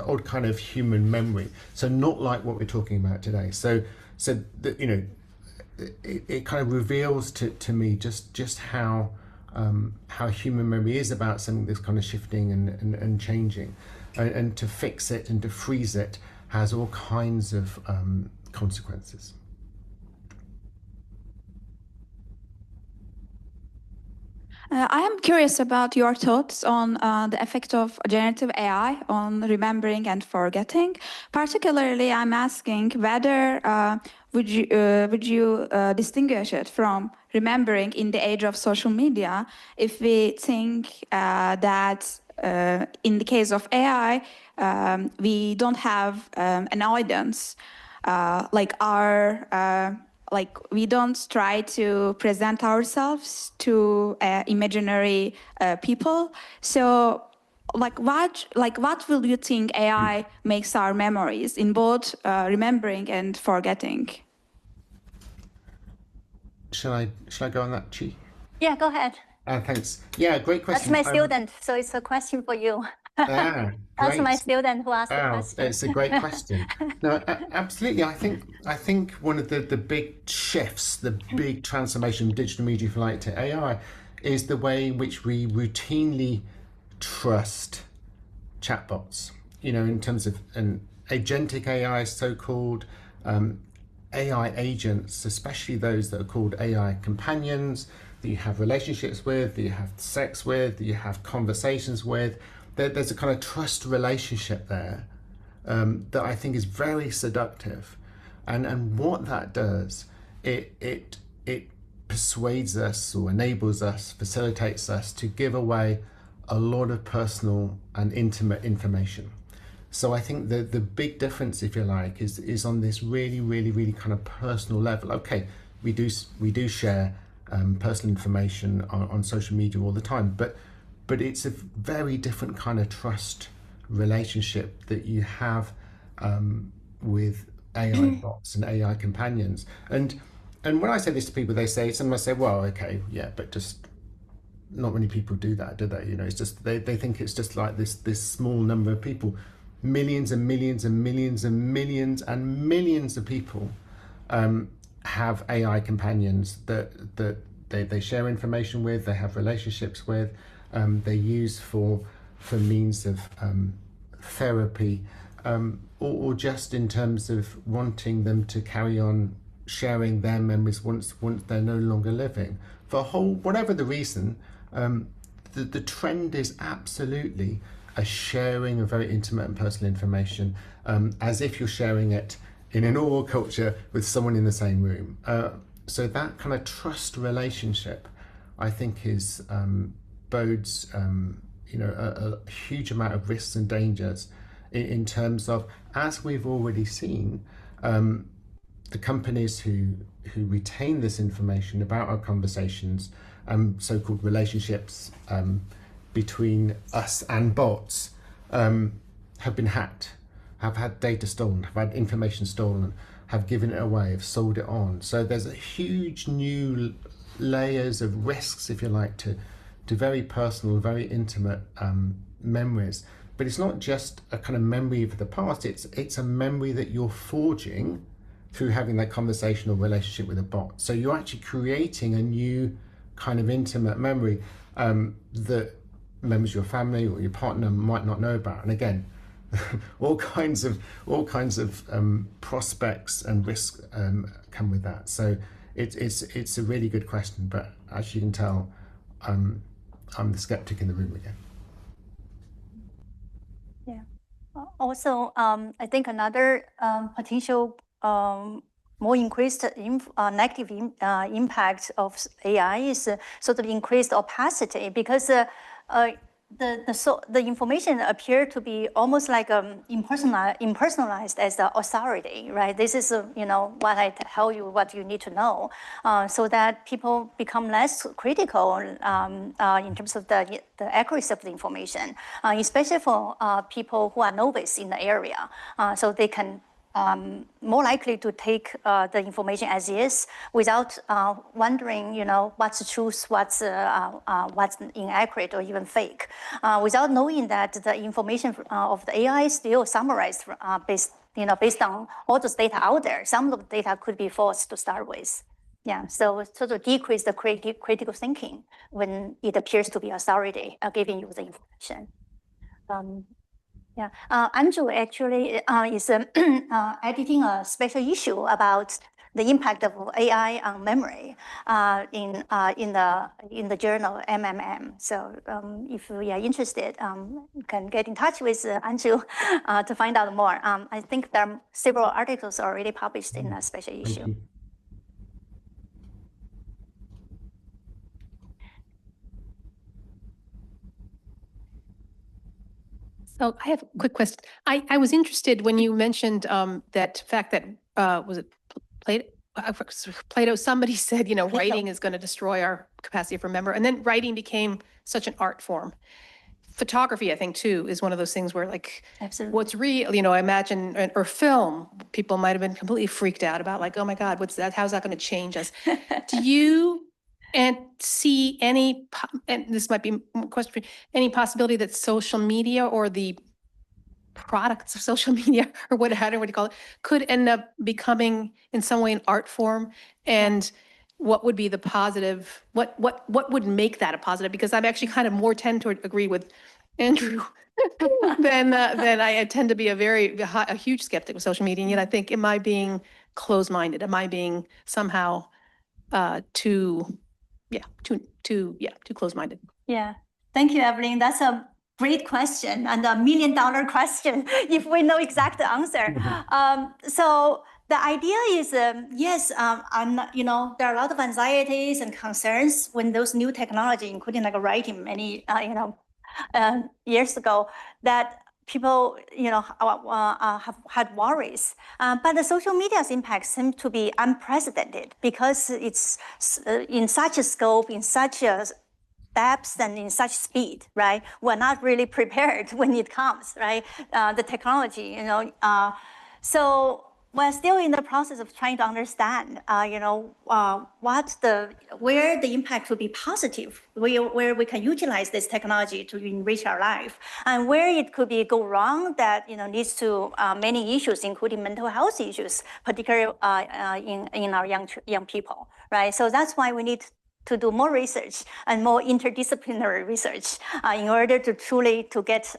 S2: odd kind of human memory. So not like what we're talking about today. So that it kind of reveals to me just how human memory is about something that's kind of shifting and changing, and to fix it and to freeze it has all kinds of consequences.
S5: I am curious about your thoughts on the effect of generative AI on remembering and forgetting. Particularly, I'm asking whether would you distinguish it from remembering in the age of social media, if we think that in the case of AI, we don't have an audience, like we don't try to present ourselves to imaginary people. So what will you think AI makes our memories in both remembering and forgetting?
S2: Shall I go on that, Chi?
S1: Yeah, go ahead.
S2: Thanks. Yeah, great
S1: That's
S2: question.
S1: my student, so it's a question for you.
S2: Great.
S1: That's my student who asked the question.
S2: It's a great question. No, absolutely. I think one of the big shifts, the big transformation from digital media, if you like, to AI, is the way in which we routinely trust chatbots. You know, in terms of an agentic AI, so-called AI agents, especially those that are called AI companions, that you have relationships with, that you have sex with, that you have conversations with. There's a kind of trust relationship there that I think is very seductive, and what that does, it persuades us or enables us, facilitates us to give away a lot of personal and intimate information. So I think the big difference, if you like, is on this really kind of personal level. Okay, we do share personal information on social media all the time, but it's a very different kind of trust relationship that you have with AI bots and AI companions. And when I say this to people, sometimes say, well, okay, yeah, but just not many people do that, do they? You know, it's just they think it's just like this small number of people. Millions and millions and millions and millions and millions of people have AI companions that they share information with, they have relationships with, they use for means of therapy, or just in terms of wanting them to carry on sharing their memories once they're no longer living. For whatever the reason, the trend is absolutely a sharing of very intimate and personal information, as if you're sharing it in an oral culture with someone in the same room. So that kind of trust relationship, I think, bodes a huge amount of risks and dangers in terms of, as we've already seen, the companies who retain this information about our conversations, so-called relationships between us and bots, have been hacked, have had data stolen, have had information stolen, have given it away, have sold it on. So there's a huge new layers of risks, if you like, to very personal, very intimate memories. But it's not just a kind of memory of the past, it's a memory that you're forging through having that conversational relationship with a bot. So you're actually creating a new kind of intimate memory that members of your family or your partner might not know about. And again, all kinds of prospects and risks come with that. So it's a really good question, but as you can tell, I'm the skeptic in the room again.
S1: Yeah. Also, I think another potential more increased negative impact of AI is sort of increased opacity, because the information appear to be almost like impersonalized as the authority, right? This is what I tell you, what you need to know, so that people become less critical in terms of the accuracy of the information, especially for people who are novice in the area, so they can more likely to take the information as is without wondering, what's truth, what's inaccurate or even fake, without knowing that the information of the AI is still summarized based on all those data out there. Some of the data could be false to start with. Yeah, so sort of decrease the critical thinking when it appears to be authority giving you the information. Yeah, Andrew actually is editing a special issue about the impact of AI on memory in the journal MMM. So if you are interested, you can get in touch with Andrew to find out more. I think there are several articles already published in a special issue.
S6: Oh, I have a quick question. I was interested when you mentioned that fact that, was it Plato? Plato, somebody said, writing is going to destroy our capacity to remember. And then writing became such an art form. Photography, I think, too, is one of those things where, like,
S1: Absolutely.
S6: what's real, I imagine, or film, people might have been completely freaked out about, like, oh my God, what's that? How's that going to change us? Do you see any, and this might be a question for you, any possibility that social media or the products of social media or what do you call it, could end up becoming in some way an art form? And what would be the positive, what would make that a positive? Because I'm actually kind of more tend to agree with Andrew than I tend to be a huge skeptic of social media. And yet I think, am I being closed-minded? Am I being somehow too close-minded?
S1: Yeah. Thank you, Evelyn. That's a great question and $1 million question if we know exact answer. So the idea is, yes, there are a lot of anxieties and concerns when those new technology, including like writing many, years ago, that people, have had worries. But the social media's impact seems to be unprecedented because it's in such a scope, in such a depth and in such speed, right? We're not really prepared when it comes, right? The technology, so we're still in the process of trying to understand, where the impact will be positive, where we can utilize this technology to enrich our life, and where it could go wrong that leads to many issues, including mental health issues, particularly in our young people, right? So that's why we need to do more research and more interdisciplinary research in order to truly get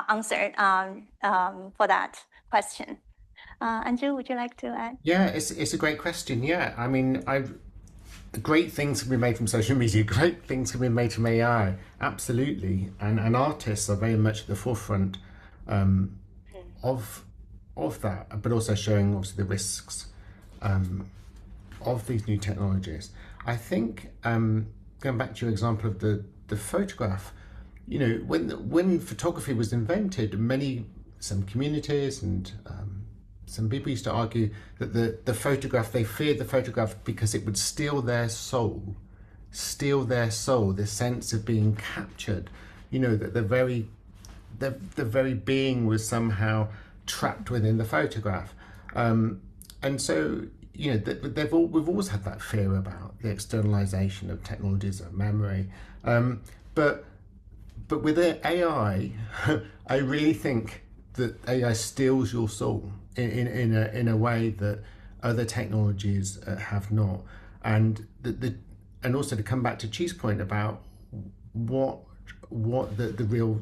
S1: answer for that question. Andrew, would you like to add?
S2: Yeah, it's a great question. Yeah, I mean, great things can be made from social media. Great things can be made from AI. Absolutely, and artists are very much at the forefront of that, but also showing obviously the risks of these new technologies. I think going back to your example of the photograph, when photography was invented, some communities and some people used to argue that the photograph, they feared the photograph because it would steal their soul, the sense of being captured, that the very being was somehow trapped within the photograph. And so, we've always had that fear about the externalization of technologies of memory. But with AI, I really think that AI steals your soul in a way that other technologies have not. And and also to come back to Chi's point about what the real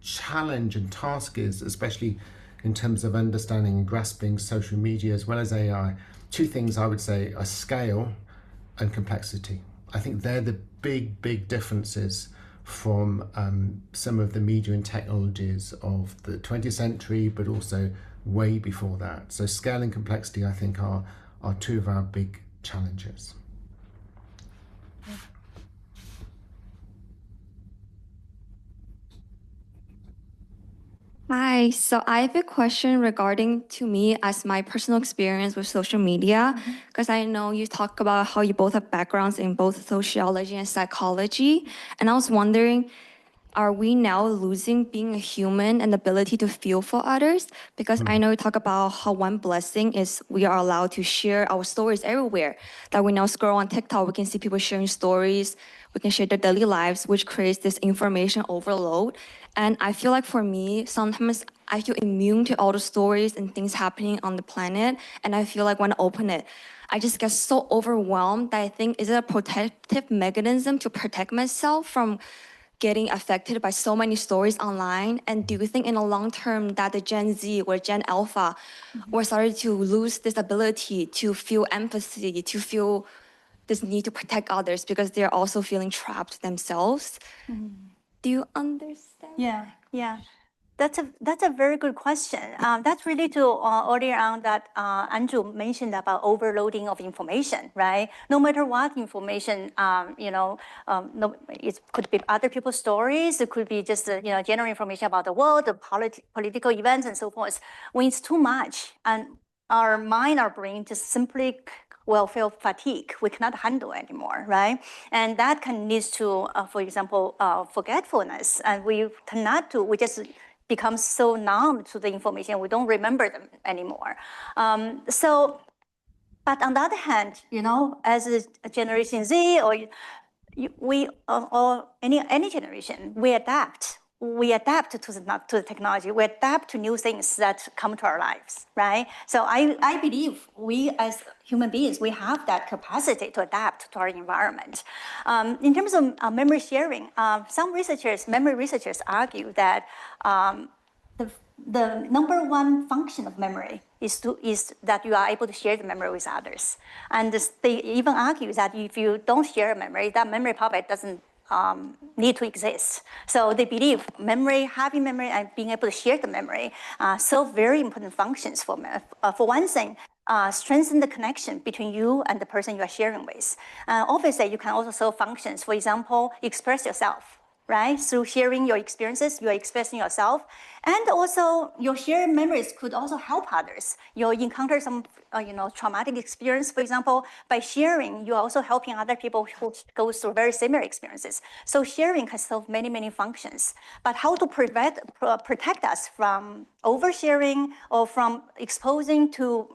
S2: challenge and task is, especially in terms of understanding and grasping social media as well as AI. Two things I would say are scale and complexity. I think they're the big differences from some of the media and technologies of the 20th century, but also way before that. So scale and complexity, I think, are two of our big challenges.
S7: Hi, so I have a question regarding to me as my personal experience with social media, because I know you talk about how you both have backgrounds in both sociology and psychology, and I was wondering, are we now losing being a human and the ability to feel for others? Because I know you talk about how one blessing is we are allowed to share our stories everywhere. That we now scroll on TikTok, we can see people sharing stories, we can share their daily lives, which creates this information overload. And I feel like for me, sometimes I feel immune to all the stories and things happening on the planet. And I feel like when I open it, I just get so overwhelmed that I think, is it a protective mechanism to protect myself from getting affected by so many stories online? And do you think in the long term that the Gen Z or Gen Alpha were starting to lose this ability to feel empathy, to feel this need to protect others because they're also feeling trapped themselves? Do you understand?
S1: Yeah. That's a very good question. That's related to earlier on that Andrew mentioned about overloading of information, right? No matter what information, no, it could be other people's stories. It could be just general information about the world, the political events, and so forth. When it's too much, and our mind, our brain just simply will feel fatigue. We cannot handle anymore, right? And that can lead to, for example, forgetfulness. And we just become so numb to the information, we don't remember them anymore. But on the other hand, as a Generation Z or any generation, we adapt. We adapt to the technology. We adapt to new things that come to our lives, right? So I believe we as human beings, we have that capacity to adapt to our environment. In terms of memory sharing, some memory researchers argue that the number one function of memory is that you are able to share the memory with others. And they even argue that if you don't share a memory, that memory probably doesn't need to exist. So they believe having memory and being able to share the memory serve very important functions for one thing, strengthen the connection between you and the person you are sharing with. Obviously, you can also serve functions. For example, express yourself, right? Through sharing your experiences, you are expressing yourself. And also, your shared memories could also help others. You encounter some traumatic experience, for example, by sharing, you're also helping other people who go through very similar experiences. So sharing can serve many, many functions. But how to protect us from oversharing or from exposing to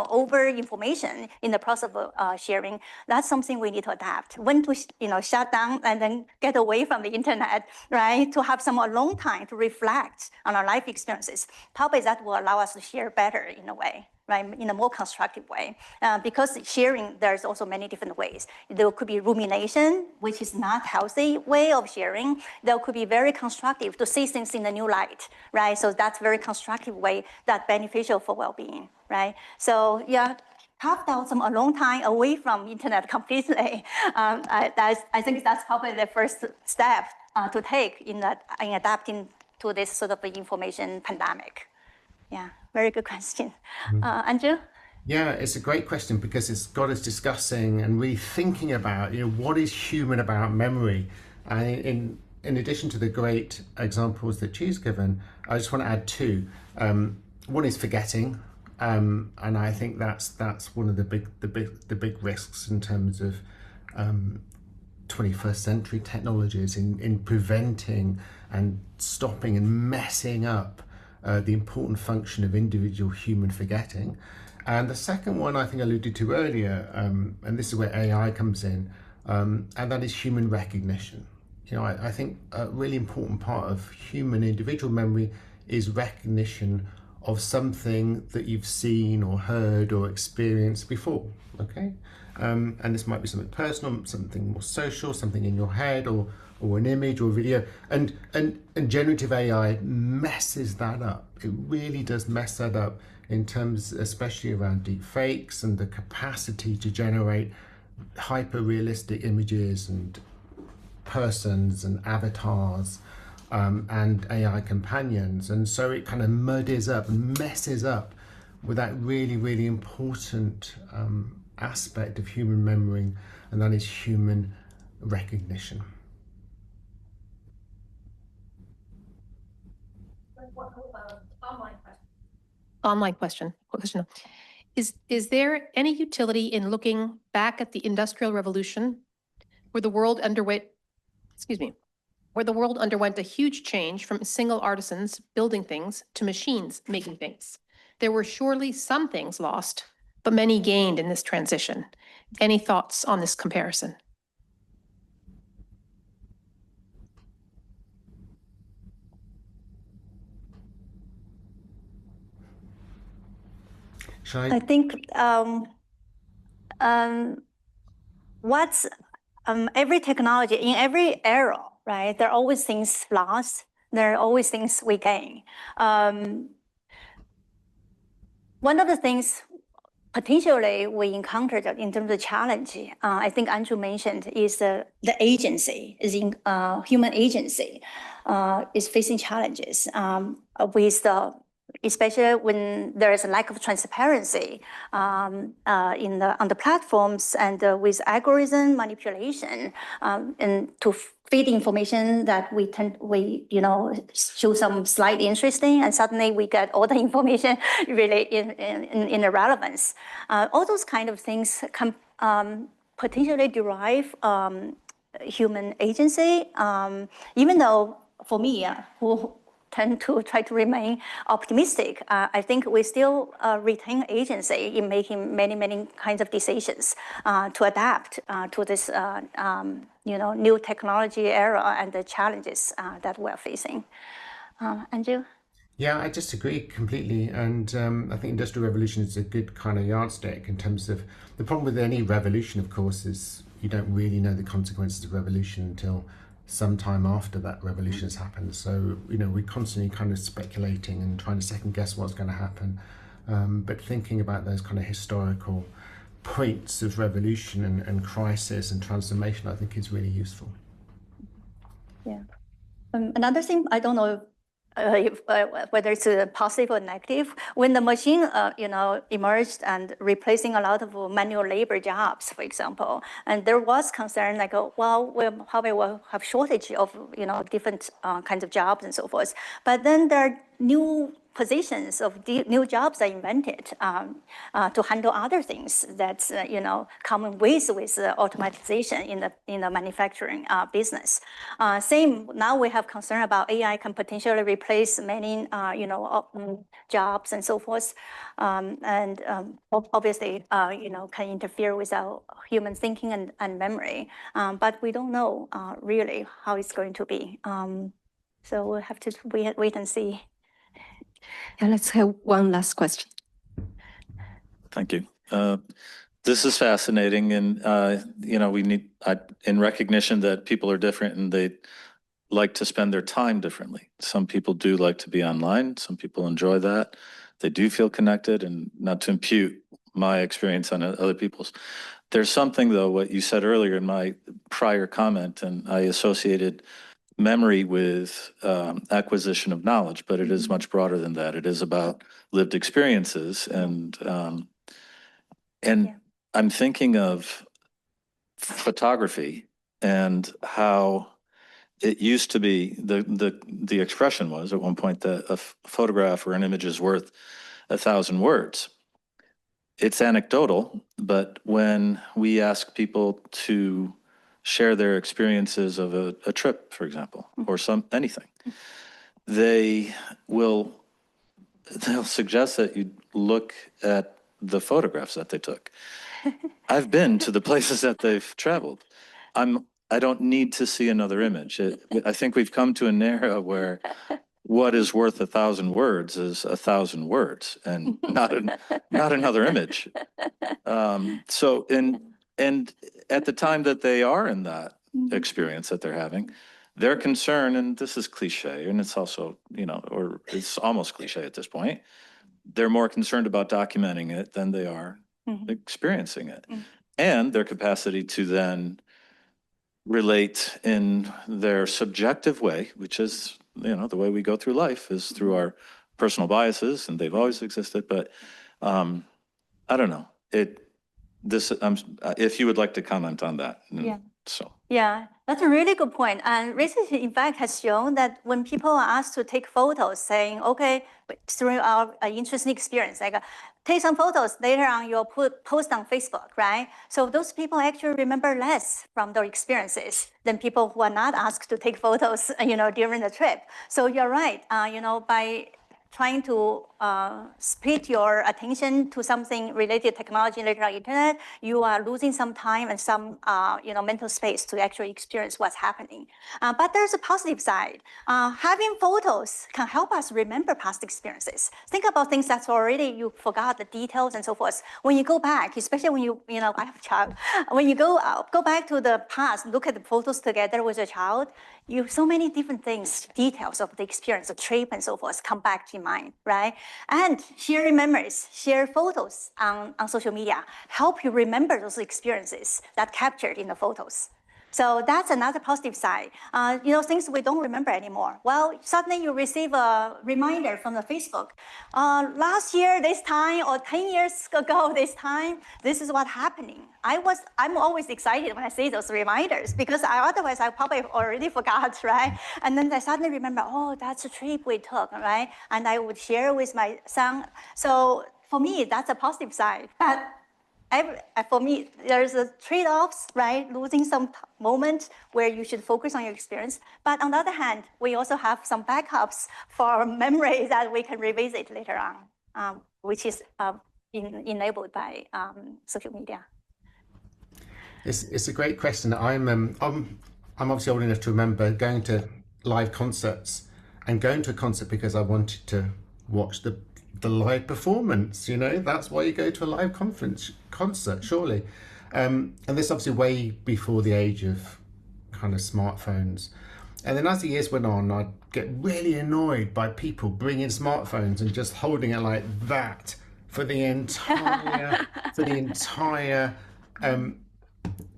S1: over information in the process of sharing, that's something we need to adapt. When to shut down and then get away from the internet, right? To have some alone time to reflect on our life experiences. Probably that will allow us to share better in a way, right? In a more constructive way. Because sharing, there's also many different ways. There could be rumination, which is not healthy way of sharing. There could be very constructive to see things in a new light, right? So that's very constructive way that's beneficial for well-being, right? So yeah, carve out some alone time away from internet completely. I think that's probably the first step to take in adapting to this sort of information pandemic. Yeah, very good question. Andrew?
S2: Yeah, it's a great question because it's got us discussing and really thinking about, what is human about memory? And in addition to the great examples that Chi's given, I just want to add two. One is forgetting, and I think that's one of the big risks in terms of 21st century technologies in preventing and stopping and messing up the important function of individual human forgetting. And the second one I think I alluded to earlier, and this is where AI comes in, and that is human recognition. I think a really important part of human individual memory is recognition of something that you've seen or heard or experienced before, okay? And this might be something personal, something more social, something in your head, or an image or video. And generative AI messes that up. It really does mess that up in terms, especially around deep fakes and the capacity to generate hyper-realistic images and persons and avatars and AI companions. And so it kind of muddies up and messes up with that really, really important aspect of human memory, and that is human recognition.
S6: Online question. Is there any utility in looking back at the Industrial Revolution, where the world underwent a huge change from single artisans building things to machines making things? There were surely some things lost, but many gained in this transition. Any thoughts on this comparison?
S1: I think every technology, in every era, right, there are always things lost, there are always things we gain. One of the things potentially we encountered in terms of challenge, I think Andrew mentioned, is the agency, is in human agency is facing challenges with the, especially when there is a lack of transparency on the platforms and with algorithm manipulation and to feed information that we show some slightly interesting, and suddenly we get all the information really in irrelevance. All those kind of things can potentially derive human agency, even though for me, who tend to try to remain optimistic, I think we still retain agency in making many kinds of decisions to adapt to this new technology era and the challenges that we're facing. Andrew?
S2: Yeah, I disagree completely, and I think Industrial Revolution is a good kind of yardstick in terms of the problem with any revolution, of course, is you don't really know the consequences of revolution until some time after that revolution has happened. So, we're constantly kind of speculating and trying to second guess what's going to happen. But thinking about those kind of historical points of revolution and crisis and transformation, I think is really useful.
S1: Yeah. Another thing, I don't know whether it's positive or negative, when the machine, emerged and replacing a lot of manual labor jobs, for example, and there was concern like, well, we probably will have shortage of, different kinds of jobs and so forth. But then there are new positions of new jobs are invented to handle other things that's common with automatization in the manufacturing business. Same now we have concern about AI can potentially replace many jobs and so forth, and obviously can interfere with our human thinking and memory. But we don't know really how it's going to be. So we'll have to wait and see.
S4: Yeah, let's have one last question.
S3: Thank you. This is fascinating, and we need, in recognition that people are different and they like to spend their time differently. Some people do like to be online. Some people enjoy that. They do feel connected, and not to impute my experience on other people's. There's something though, what you said earlier in my prior comment, and I associated memory with acquisition of knowledge, but it is much broader than that. It is about lived experiences, and I'm thinking of photography and how it used to be the expression was at one point that a photograph or an image is worth 1,000 words. It's anecdotal, but when we ask people to share their experiences of a trip, for example, or anything, they'll suggest that you look at the photographs that they took. I've been to the places that they've traveled. I don't need to see another image. I think we've come to an era where what is worth 1,000 words is 1,000 words and not another image. And at the time that they are in that experience that they're having, their concern, and this is cliche, and it's also, or it's almost cliche at this point, they're more concerned about documenting it than they are experiencing it. And their capacity to then relate in their subjective way, which is, the way we go through life is through our personal biases, and they've always existed. But I don't know. If you would like to comment on that.
S1: Yeah, that's a really good point. And research, in fact, has shown that when people are asked to take photos, saying, okay, through our interesting experience, like take some photos, later on you'll post on Facebook, right? So those people actually remember less from their experiences than people who are not asked to take photos, during the trip. So you're right, by trying to split your attention to something related to technology later on internet, you are losing some time and some mental space to actually experience what's happening. But there's a positive side. Having photos can help us remember past experiences. Think about things that's already you forgot the details and so forth. When you go back, especially when I have a child, when you go back to the past, look at the photos together with your child, so many different things, details of the experience, the trip and so forth, come back in mind, right? And sharing memories, share photos on social media, help you remember those experiences that captured in the photos. So that's another positive side. Things we don't remember anymore. Well, suddenly you receive a reminder from the Facebook. Last year, this time, or 10 years ago, this time, this is what's happening. I'm always excited when I see those reminders because otherwise I probably already forgot, right? And then I suddenly remember, oh, that's a trip we took, right? And I would share with my son. So for me, that's a positive side. But for me, there's a trade-offs, right? Losing some moment where you should focus on your experience. But on the other hand, we also have some backups for memory that we can revisit later on, which is enabled by social media.
S2: It's a great question. I'm obviously old enough to remember going to live concerts and going to a concert because I wanted to watch the live performance. That's why you go to a live concert, surely. And this obviously way before the age of kind of smartphones. And then as the years went on, I'd get really annoyed by people bringing smartphones and just holding it like that for the entire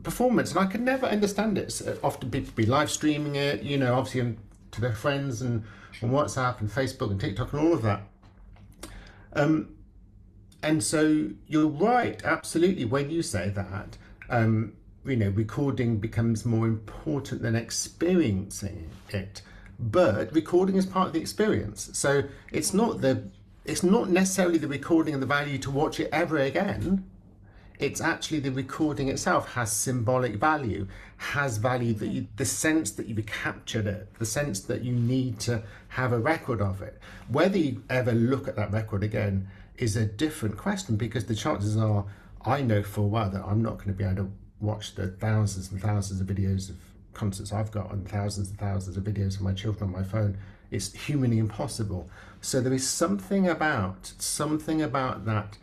S2: performance. And I could never understand it. So often people be live streaming it, obviously to their friends and on WhatsApp and Facebook and TikTok and all of that. And so you're right, absolutely, when you say that, recording becomes more important than experiencing it. But recording is part of the experience. So it's not necessarily the recording and the value to watch it ever again. It's actually the recording itself has symbolic value, has value that the sense that you've captured it, the sense that you need to have a record of it. Whether you ever look at that record again is a different question, because the chances are, I know for a while that I'm not going to be able to watch the thousands and thousands of videos of concerts I've got and thousands of videos of my children on my phone. It's humanly impossible. So there is something about that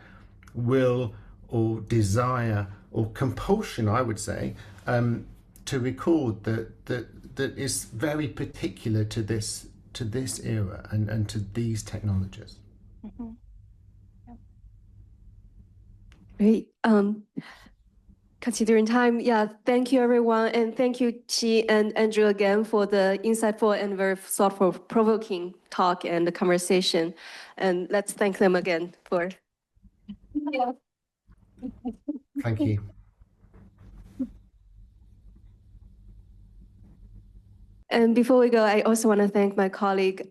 S2: will or desire or compulsion, I would say, to record that is very particular to this era and to these technologies.
S1: Mm-hmm.
S8: Great. Considering time, thank you everyone, and thank you Qi and Andrew again for the insightful and very thought-provoking talk and the conversation. And let's thank them again for.
S2: Thank you.
S8: And before we go, I also want to thank my colleague,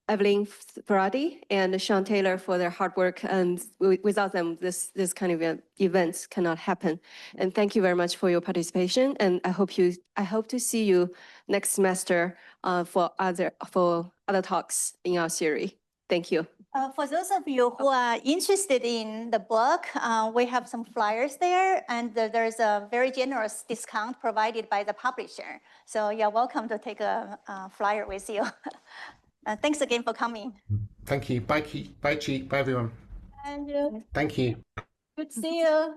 S8: Evelyn Ferrati and Sean Taylor for their hard work. And without them, this kind of events cannot happen. And thank you very much for your participation. And I hope to see you next semester for other talks in our series. Thank you.
S1: For those of you who are interested in the book, we have some flyers there, and there's a very generous discount provided by the publisher. So you're welcome to take a flyer with you. Thanks again for coming.
S2: Thank you. Bye, Chi. Bye, everyone.
S1: Andrew.
S2: Thank you.
S1: Good to see you.